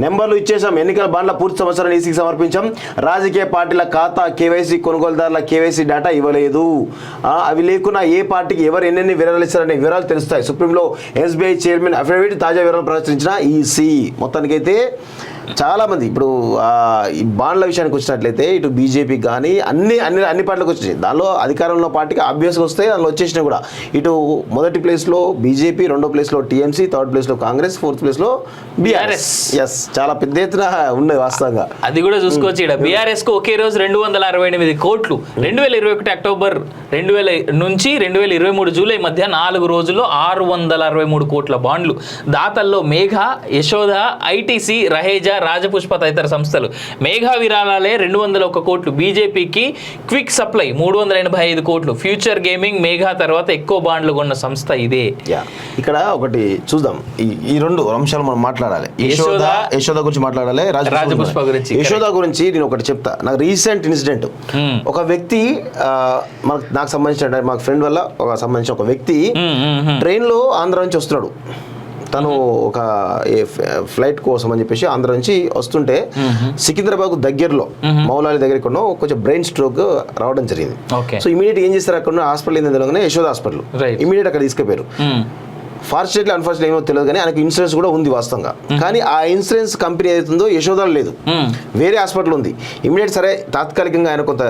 నెంబర్లు ఇచ్చేసాం. ఎన్నికల బాండ్ల పూర్తి సంవత్సరాన్ని ఈసీకి సమర్పించాం. రాజకీయ పార్టీల ఖాతా కేవైసీ, కొనుగోలుదారుల కేవైసీ డేటా ఇవ్వలేదు. అవి లేకున్నా ఏ పార్టీకి ఎవరు ఎన్నెన్ని వివరాలు ఇస్తారనే వివరాలు తెలుస్తాయి. సుప్రీంలో ఎస్బీఐ చైర్మన్ అఫిడవిట్ తాజా వివరాలు ప్రచురించిన ఈసీ. మొత్తానికైతే చాలామంది ఇప్పుడు ఈ బాండ్ల విషయానికి వచ్చినట్లయితే ఇటు బీజేపీ కానీ అన్ని పార్టీలకు వచ్చేసి దానిలో అధికారంలో పార్టీకి ఆబ్వియస్గా వస్తాయి. దానిలో వచ్చేసినాయి కూడా. ఇటు మొదటి ప్లేస్లో బీజేపీ, రెండో ప్లేస్లో టీఎంసీ, థర్డ్ ప్లేస్లో కాంగ్రెస్, ఫోర్త్ ప్లేస్లో బీఆర్ఎస్. ఎస్, చాలా పెద్ద ఎత్తున ఉన్నాయి వాస్తవంగా. అది కూడా చూసుకోవచ్చు. ఇక్కడ బీఆర్ఎస్ కు ఒకే రోజు 268 కోట్లు 2021 అక్టోబర్ 2000 నుంచి 2023 జూలై మధ్య 4 రోజుల్లో 663 కోట్ల బాండ్లు. దాతల్లో మేఘ, యశోద, ఐటీసీ, రహేజా, రాజపుష్ప తదితర సంస్థలు. మేఘా విరాళాలే 201 కోట్లు. బీజేపీకి క్విక్ సప్లై 385 కోట్లు. ఫ్యూచర్ గేమింగ్, మేఘా తర్వాత ఎక్కువ బాండ్లు కొన్న సంస్థ ఇదే. ఇక్కడ ఒకటి చూద్దాం. ఈ రెండు అంశాలు మనం మాట్లాడాలి. యశోద గురించి మాట్లాడాలి, రాజపుష్ప గురించి. యశోద గురించి నేను ఒకటి చెప్తా. నాకు రీసెంట్ ఇన్సిడెంట్, ఒక వ్యక్తి నాకు సంబంధించిన మాకు ఫ్రెండ్ వల్ల సంబంధించిన ఒక వ్యక్తి ట్రైన్లో ఆంధ్ర నుంచి వస్తున్నాడు. తను ఒక ఫ్లైట్ కోసం అని చెప్పేసి ఆంధ్ర నుంచి వస్తుంటే సికింద్రాబాద్ దగ్గరలో మౌలాలి దగ్గరికి కొంచెం బ్రెయిన్ స్ట్రోక్ రావడం జరిగింది. సో ఇమీడియట్ ఏం చేస్తారు, అక్కడ హాస్పిటల్ ఏంటో తెలియగానే యశోద హాస్పిటల్ ఇమీడియట్ అక్కడ తీసుకుపోయారు. ఫార్చునేట్లీ అన్ఫార్చునేట్లీ ఏమో తెలియదు కానీ ఆయనకు ఇన్సూరెన్స్ కూడా ఉంది వాస్తవంగా. కానీ ఆ ఇన్సూరెన్స్ కంపెనీ ఏదైతుందో యశోదలో లేదు, వేరే హాస్పిటల్ ఉంది. ఇమీడియట్ సరే తాత్కాలికంగా ఆయన కొంత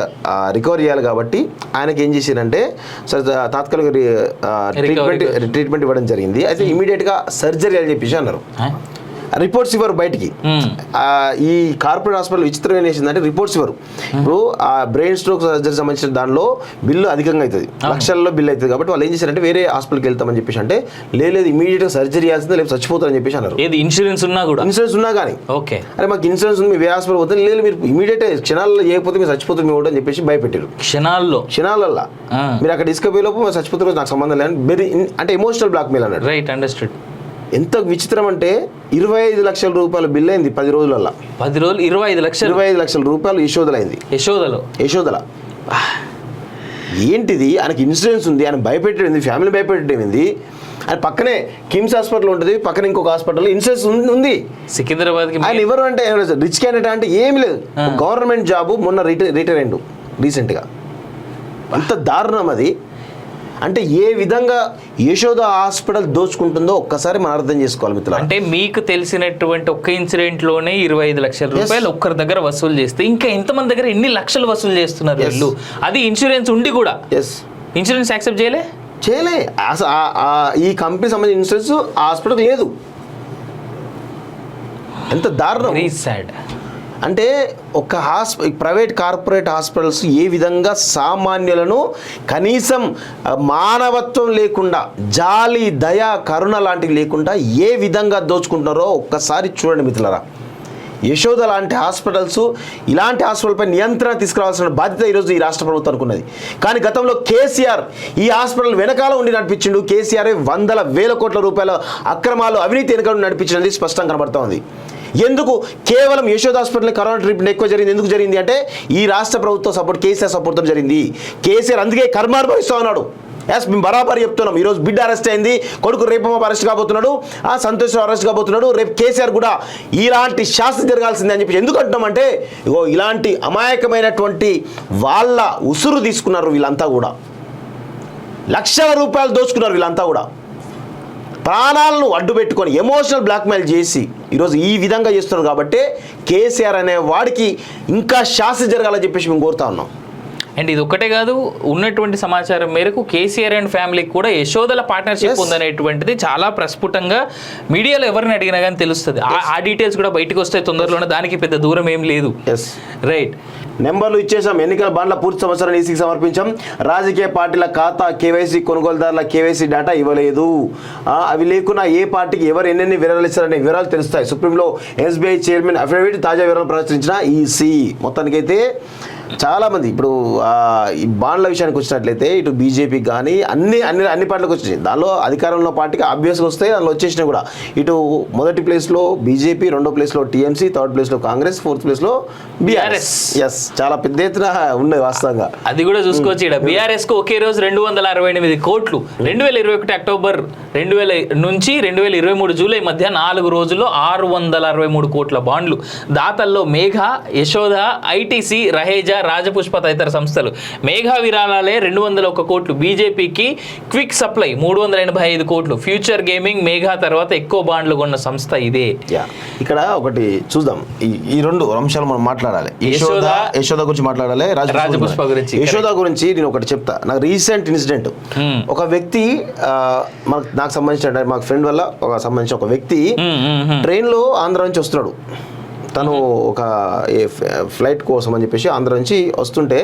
రికవర్ చేయాలి కాబట్టి ఆయనకి ఏం చేశారంటే సరే తాత్కాలిక ట్రీట్మెంట్ ఇవ్వడం జరిగింది. అయితే ఇమీడియట్గా సర్జరీ అని చెప్పేసి అన్నారు. రిపోర్ట్స్ ఇవ్వరు బయటికి. ఈ కార్పొరేట్ హాస్పిటల్ విచిత్రం ఏం చేసిందంటే రిపోర్ట్స్ ఇవ్వరు. ఇప్పుడు ఆ బ్రెయిన్ స్ట్రోక్ సర్జరీ సంబంధించిన దానిలో బిల్లు అధికంగా అవుతుంది, లక్షల్లో బిల్లు అవుతుంది. కాబట్టి వాళ్ళు ఏం చేశారంటే వేరే హాస్పిటల్కి వెళ్తామని చెప్పేసి అంటే లేదు ఇమీడియట్గా సర్జరీ చేయాల్సిందే, లేదు చచ్చిపోతారని చెప్పేసి అన్నారు. ఇన్సూరెన్స్ ఉన్నా కానీ ఓకే అరే మాకు ఇన్సూరెన్స్ ఉంది, వేరే హాస్పిటల్ పోతే లేదు మీరు ఇమీడియట్ క్షణాల్లో చేయకపోతే మీరు చచ్చిపోతుంది మీ అని చెప్పేసి భయపెట్టారు. క్షణాలలో మీరు అక్కడ తీసుకుపోయే లోపు మీరు చచ్చిపోతారు, నాకు సంబంధం లేదు అంటే ఎమోషనల్ బ్లాక్మెయిల్ అన్నాడు. Right, understood. ఎంత విచిత్రం అంటే 25 లక్షల రూపాయల బిల్ అయింది 10 రోజులలో. 10 రోజులు 25 లక్షల రూపాయలు యశోదలో అయింది. యశోదల ఏంటిది? ఆయనకి ఇన్సూరెన్స్ ఉంది, ఆయన భయపెట్టేది, ఫ్యామిలీ భయపెట్టేది. ఆయన పక్కనే కిమ్స్ హాస్పిటల్ ఉంటుంది, పక్కన ఇంకొక హాస్పిటల్ ఇన్సూరెన్స్ ఉంది. సికింద్రాబాద్ ఆయన ఎవరు అంటే రిచ్ క్యాండిడేట్ అంటే ఏమి లేదు, గవర్నమెంట్ జాబు, మొన్న రిటైర్ అయ్యిండు రీసెంట్గా. అంత దారుణం అది. అంటే ఏ విధంగా యశోద హాస్పిటల్ దోచుకుంటుందో ఒక్కసారి మనం అర్థం చేసుకోవాలి మిత్రులు. అంటే మీకు తెలిసినటువంటి ఒక్క ఇన్సిడెంట్ లోనే 25 లక్షల రూపాయలు ఒక్కరి దగ్గర వసూలు చేస్తే ఇంకా ఎంతమంది దగ్గర ఎన్ని లక్షలు వసూలు చేస్తున్నారు వీళ్ళు? అది ఇన్సూరెన్స్ ఉండి కూడా ఇన్సూరెన్స్ యాక్సెప్ట్ చేయలే. ఈ కంపెనీ సంబంధించిన ఇన్సూరెన్స్ హాస్పిటల్ లేదు. ఎంత దారుణం. Very sad. అంటే ఒక ప్రైవేట్ కార్పొరేట్ హాస్పిటల్స్ ఏ విధంగా సామాన్యులను కనీసం మానవత్వం లేకుండా, జాలి, దయ, కరుణ లాంటివి లేకుండా ఏ విధంగా దోచుకుంటున్నారో ఒక్కసారి చూడండి మిత్రులారా. యశోద లాంటి హాస్పిటల్స్, ఇలాంటి హాస్పిటల్పై నియంత్రణ తీసుకురావాల్సిన బాధ్యత ఈరోజు ఈ రాష్ట్ర ప్రభుత్వం అనుకున్నది. కానీ గతంలో కేసీఆర్ ఈ హాస్పిటల్ వెనకాల ఉండి నడిపించిండు. కేసీఆర్ వందల వేల కోట్ల రూపాయల అక్రమాలు, అవినీతి వెనకాల నడిపించినది స్పష్టంగా కనబడతా ఉంది. ఎందుకు కేవలం యశోద హాస్పిటల్ కరోనా ట్రీట్మెంట్ ఎక్కువ జరిగింది? ఎందుకు జరిగింది అంటే ఈ రాష్ట్ర ప్రభుత్వం సపోర్ట్, కేసీఆర్ సపోర్ట్తో జరిగింది. కేసీఆర్ అందుకే కర్మ అనుభవిస్తూ ఉన్నాడు. మేము బరాబర్ చెప్తున్నాం. ఈరోజు బిడ్డ అరెస్ట్ అయింది, కొడుకు రేపు అరెస్ట్ కాబోతున్నాడు, సంతోష్ అరెస్ట్ కాబోతున్నాడు, రేపు కేసీఆర్ కూడా ఇలాంటి శాస్త్రం జరగాల్సిందే అని చెప్పి ఎందుకు అంటున్నామంటే ఇగో ఇలాంటి అమాయకమైనటువంటి వాళ్ళ ఉసురు తీసుకున్నారు వీళ్ళంతా కూడా. లక్షల రూపాయలు దోచుకున్నారు వీళ్ళంతా కూడా. ప్రాణాలను అడ్డు పెట్టుకొని ఎమోషనల్ బ్లాక్మెయిల్ చేసి ఈరోజు ఈ విధంగా చేస్తున్నారు. కాబట్టి కేసీఆర్ అనే వాడికి ఇంకా శాస్త్రం జరగాలని చెప్పేసి మేము కోరుతా ఉన్నాం. అండ్ ఇది ఒక్కటే కాదు, ఉన్నటువంటి సమాచారం మేరకు కేసీఆర్ అండ్ ఫ్యామిలీకి కూడా యశోదల పార్ట్నర్షిప్ ఉందనేటువంటిది చాలా ప్రస్ఫుటంగా మీడియాలో ఎవరిని అడిగినా కానీ తెలుస్తుంది. ఆ డీటెయిల్స్ కూడా బయటకు వస్తాయి తొందరలోనే, దానికి పెద్ద దూరం ఏం లేదు. రైట్, నెంబర్లు ఇచ్చేసాం. ఎన్నికల బాండ్ల పూర్తి సంవత్సరాన్ని ఈసీకి సమర్పించాం. రాజకీయ పార్టీల ఖాతా కేవైసీ, కొనుగోలుదారుల కేవైసీ డేటా ఇవ్వలేదు. అవి లేకున్నా ఏ పార్టీకి ఎవరు ఎన్నెన్ని వివరాలు ఇస్తారనే వివరాలు తెలుస్తాయి. సుప్రీంలో ఎస్బీఐ చైర్మన్ అఫిడవిట్ తాజా వివరాలు ప్రచురించిన ఈసీ. మొత్తానికైతే చాలా మంది ఇప్పుడు ఈ బాండ్ల విషయానికి వచ్చినట్లయితే ఇటు బీజేపీ కానీ అన్ని పార్టీలకు వచ్చినాయి. దానిలో అధికారంలో పార్టీకి ఆబ్వియస్గా వస్తాయి, దానిలో వచ్చేసినా కూడా ఇటు మొదటి ప్లేస్లో బీజేపీ, రెండో ప్లేస్లో టీఎంసీ, థర్డ్ ప్లేస్లో కాంగ్రెస్, ఫోర్త్ ప్లేస్లో బీఆర్ఎస్. ఎస్, చాలా పెద్ద ఎత్తున ఉన్నాయి వాస్తవంగా. అది కూడా చూసుకోవచ్చు. ఇక్కడ బీఆర్ఎస్ కు ఒకే రోజు 268 కోట్లు 2021 అక్టోబర్ 2000 నుంచి 2023 జూలై మధ్య 4 రోజుల్లో 663 కోట్ల బాండ్లు. దాతల్లో మేఘా, యశోద, ఐటీసీ, రహేజా, రాజపుష్ప తదితర సంస్థలు. మేఘా విరాళాలే 201 కోట్లు, బీజేపీకి క్విక్ సప్లై 385 కోట్లు. ఫ్యూచర్ గేమింగ్ మేఘా తర్వాత ఎక్కువ బాండ్లు కొన్న సంస్థ ఇదే. ఇక్కడ ఒకటి చూద్దాం, ఈ రెండు అంశాలు మనం మాట్లాడాలి. యశోద గురించి మాట్లాడాలి, రాజపుష్ప గురించి. యశోద గురించి నేను ఒకటి చెప్తా. నాకు రీసెంట్ ఇన్సిడెంట్, ఒక వ్యక్తి నాకు సంబంధించిన మాకు ఫ్రెండ్ వల్ల సంబంధించిన ఒక వ్యక్తి ట్రైన్లో ఆంధ్ర నుంచి వస్తున్నాడు. తను ఒక ఫ్లైట్ కోసం అని చెప్పేసి ఆంధ్ర నుంచి వస్తుంటే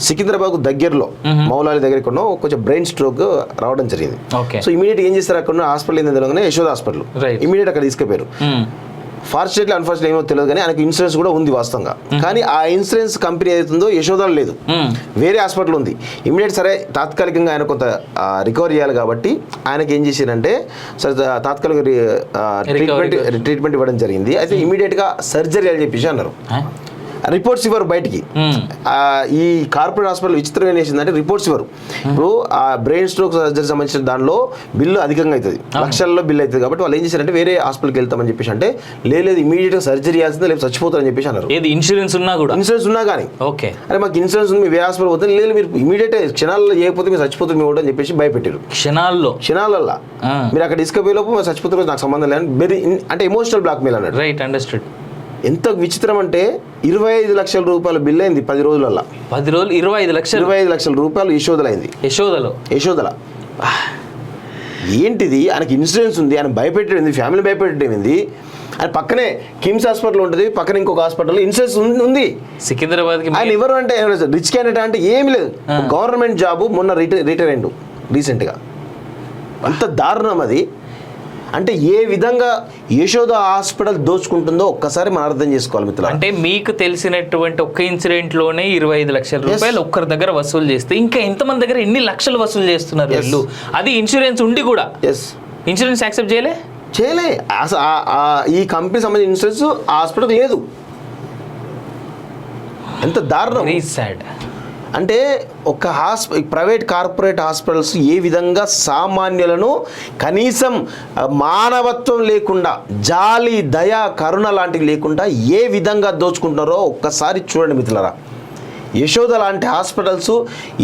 సికింద్రాబాద్ దగ్గరలో మౌలాలి దగ్గర కొంచెం బ్రెయిన్ స్ట్రోక్ రావడం జరిగింది. సో ఇమీడియట్ ఏం చేస్తారు, అక్కడ హాస్పిటల్ ఏంది తెలియగానే యశోద హాస్పిటల్ ఇమీడియట్ అక్కడ తీసుకుపోయారు. ఫార్చునేట్లీ అన్ఫార్చునేట్లీ ఏమో తెలియదు కానీ ఆయనకు ఇన్సూరెన్స్ కూడా ఉంది వాస్తవంగా. కానీ ఆ ఇన్సూరెన్స్ కంపెనీ ఏదైతుందో యశోదలో లేదు, వేరే హాస్పిటల్ ఉంది. ఇమీడియట్ సరే తాత్కాలికంగా ఆయన కొంత రికవర్ చేయాలి కాబట్టి ఆయనకి ఏం చేశారంటే సరే తాత్కాలిక ట్రీట్మెంట్ ఇవ్వడం జరిగింది. అయితే ఇమీడియట్గా సర్జరీ అని చెప్పేసి అన్నారు. రిపోర్ట్స్ ఇవ్వరు బయటికి. ఈ కార్పొరేట్ హాస్పిటల్ విచిత్రం ఏం చేసిందంటే రిపోర్ట్స్ ఇవ్వరు. ఇప్పుడు ఆ బ్రెయిన్ స్ట్రోక్ సర్జరీ సంబంధించిన దానిలో బిల్లు అధికంగా అవుతుంది, లక్షల్లో బిల్లు అవుతుంది. కాబట్టి వాళ్ళు ఏం చేశారంటే వేరే హాస్పిటల్కి వెళ్తామని చెప్పేసి అంటే లేదు ఇమీడియట్గా సర్జరీ చేయాల్సిందే, లేదు చచ్చిపోతారని చెప్పేసి అన్నారు. ఇన్సూరెన్స్ ఉన్నా కానీ ఓకే అరే మాకు ఇన్సూరెన్స్ ఉంది, మీ వేరే హాస్పిటల్ పోతే లేదు మీరు ఇమీడియట్ క్షణాల్లో చేయకపోతే మీరు చచ్చిపోతారు మేము అని చెప్పేసి భయపెట్టారు. క్షణాలలో మీరు అక్కడ తీసుకుపోయేలోపు మీరు చచ్చిపోతారు, నాకు సంబంధం లేదు అంటే ఎమోషనల్ బ్లాక్మెయిల్ అన్నాడు. Right, understood. ఎంత విచిత్రం అంటే 25 లక్షల రూపాయల బిల్ అయింది 10 రోజులలో. 10 రోజులు 25 లక్షల రూపాయలు యశోదలైంది. యశోదల ఏంటిది? ఆయనకి ఇన్సూరెన్స్ ఉంది, ఆయన భయపెట్టేది, ఫ్యామిలీ భయపెట్టేది. ఆయన పక్కనే కిమ్స్ హాస్పిటల్ ఉంటుంది, పక్కన ఇంకొక హాస్పిటల్ ఇన్సూరెన్స్ ఉంది సికింద్రాబాద్. ఆయన ఎవరు అంటే రిచ్ క్యాండిడేట్ అంటే ఏమి లేదు, గవర్నమెంట్ జాబు, మొన్న రిటైర్ అయ్యిండు రీసెంట్గా. అంత దారుణం అది. అంటే ఏ విధంగా యశోద హాస్పిటల్ దోచుకుంటుందో ఒక్కసారి మనం అర్థం చేసుకోవాలి మిత్రులారా. అంటే మీకు తెలిసినటువంటి ఒక్క ఇన్సిడెంట్ లోనే 25 లక్షల రూపాయలు ఒక్కరి దగ్గర వసూలు చేస్తే ఇంకా ఎంతమంది దగ్గర ఎన్ని లక్షలు వసూలు చేస్తున్నారు వీళ్ళు? అది ఇన్సూరెన్స్ ఉండి కూడా ఇన్సూరెన్స్ యాక్సెప్ట్ చేయలే. ఈ కంపెనీ సంబంధించిన ఇన్సూరెన్స్ ఆ హాస్పిటల్ లేదు. ఎంత దారుణం. Very sad. అంటే ఒక ప్రైవేట్ కార్పొరేట్ హాస్పిటల్స్ ఏ విధంగా సామాన్యులను కనీసం మానవత్వం లేకుండా, జాలి, దయ, కరుణ లాంటివి లేకుండా ఏ విధంగా దోచుకుంటున్నారో ఒక్కసారి చూడండి మిత్రులారా. యశోద లాంటి హాస్పిటల్స్,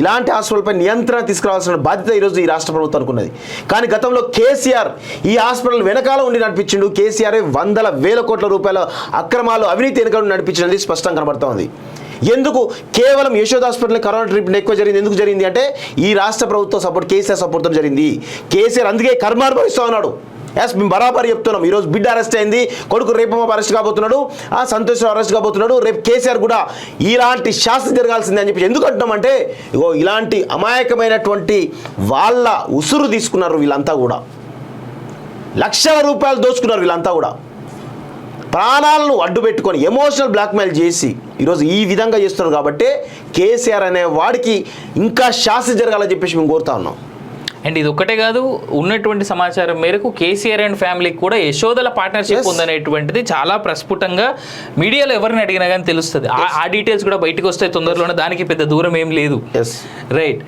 ఇలాంటి హాస్పిటల్పై నియంత్రణ తీసుకురావాల్సిన బాధ్యత ఈరోజు ఈ రాష్ట్ర ప్రభుత్వం అనుకున్నది. కానీ గతంలో కేసీఆర్ ఈ హాస్పిటల్ వెనకాల ఉండి నడిపించిండు. కేసీఆర్ వందల వేల కోట్ల రూపాయల అక్రమాలు, అవినీతి వెనకాల నడిపించినది స్పష్టంగా కనబడుతూ ఉంది. ఎందుకు కేవలం యశోద హాస్పిటల్ కరోనా ట్రీట్మెంట్ ఎక్కువ జరిగింది? ఎందుకు జరిగింది అంటే ఈ రాష్ట్ర ప్రభుత్వం సపోర్ట్, కేసీఆర్ సపోర్ట్తో జరిగింది. కేసీఆర్ అందుకే కర్మానుభవిస్తూ ఉన్నాడు. మేము బరాబర్ చెప్తున్నాం. ఈరోజు బిడ్డ అరెస్ట్ అయింది, కొడుకు రేపు అరెస్ట్ కాబోతున్నాడు, సంతోష్ అరెస్ట్ కాబోతున్నాడు. రేపు కేసీఆర్ కూడా ఇలాంటి శాస్త్రం జరగాల్సిందే అని చెప్పి ఎందుకు అంటున్నామంటే ఇగో ఇలాంటి అమాయకమైనటువంటి వాళ్ళ ఉసురు తీసుకున్నారు వీళ్ళంతా కూడా. లక్షల రూపాయలు దోచుకున్నారు వీళ్ళంతా కూడా. ప్రాణాలను అడ్డు పెట్టుకొని ఎమోషనల్ బ్లాక్మెయిల్ చేసి ఈరోజు ఈ విధంగా చేస్తున్నారు. కాబట్టి కేసీఆర్ అనే వాడికి ఇంకా శాస్త్రం జరగాలని చెప్పేసి మేము కోరుతా ఉన్నాం. అండ్ ఇది ఒక్కటే కాదు, ఉన్నటువంటి సమాచారం మేరకు కేసీఆర్ అండ్ ఫ్యామిలీకి కూడా యశోదల పార్ట్నర్షిప్ ఉందనేటువంటిది చాలా ప్రస్ఫుటంగా మీడియాలో ఎవరిని అడిగినా కానీ తెలుస్తుంది. ఆ డీటెయిల్స్ కూడా బయటకు వస్తాయి తొందరలోనే, దానికి పెద్ద దూరం ఏం లేదు. రైట్.